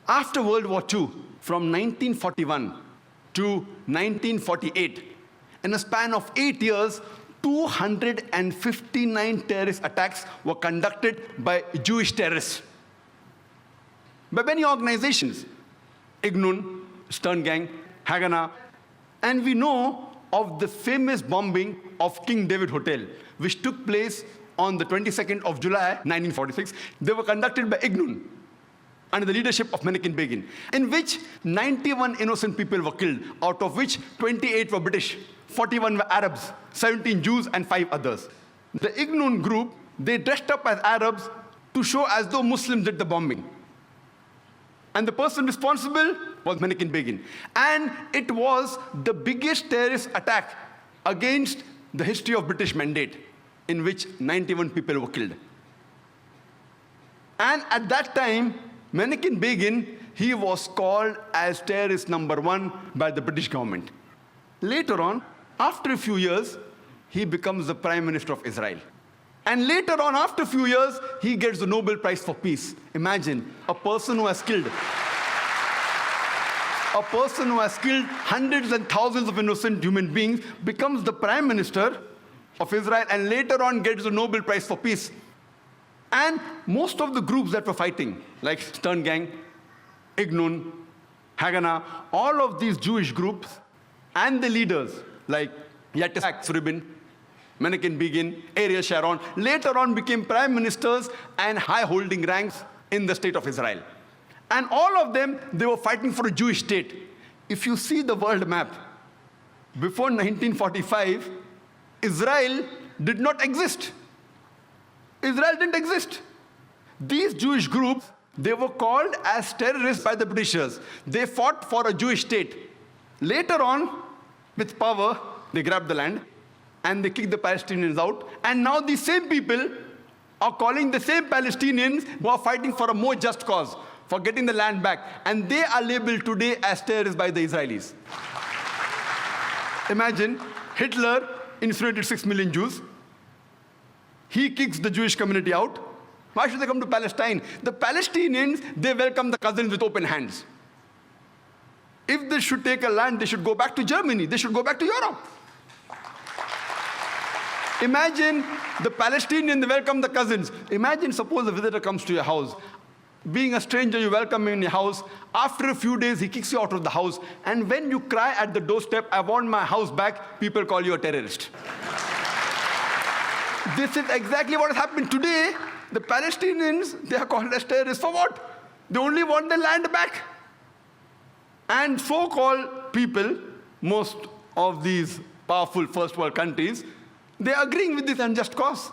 After World War II, from 1941 to 1948, in a span of 8 years, 259 terrorist attacks were conducted by Jewish terrorists. By many organizations, Ignun, Stern Gang, Haganah, and we know of the famous bombing of King David Hotel, which took place on the 22nd of July, 1946. They were conducted by Ignun, under the leadership of Menachem Begin, in which 91 innocent people were killed, out of which 28 were British, 41 were Arabs, 17 Jews, and 5 others. The Ignun group, they dressed up as Arabs to show as though Muslims did the bombing. And the person responsible was Menachem Begin. And it was the biggest terrorist attack against the history of British Mandate, in which 91 people were killed. And at that time, Menachem Begin, he was called as terrorist number 1 by the British government. Later on, after a few years, he becomes the Prime Minister of Israel. And later on, after a few years, he gets the Nobel Prize for Peace. Imagine, a person who has killed hundreds and thousands of innocent human beings becomes the Prime Minister of Israel and later on gets the Nobel Prize for Peace. And most of the groups that were fighting, like Stern Gang, Ignun, Haganah, all of these Jewish groups and the leaders like Yitzhak Rabin, Menachem Begin, Ariel Sharon, later on became prime ministers and high-holding ranks in the state of Israel. And all of them, they were fighting for a Jewish state. If you see the world map, before 1945, Israel did not exist. Israel didn't exist. These Jewish groups, they were called as terrorists by the Britishers. They fought for a Jewish state. Later on, with power, they grabbed the land and they kicked the Palestinians out. And now these same people are calling the same Palestinians who are fighting for a more just cause, for getting the land back. And they are labeled today as terrorists by the Israelis. Imagine, Hitler incinerated 6 million Jews. He kicks the Jewish community out. Why should they come to Palestine? The Palestinians, they welcome the cousins with open hands. If they should take a land, they should go back to Germany. They should go back to Europe. Imagine the Palestinian, they welcome the cousins. Imagine, suppose a visitor comes to your house. Being a stranger, you welcome him in your house. After a few days, he kicks you out of the house. And when you cry at the doorstep, I want my house back, people call you a terrorist. This is exactly what has happened today. The Palestinians, they are called as terrorists. For what? They only want their land back. And so-called people, most of these powerful first world countries, they are agreeing with this unjust cause.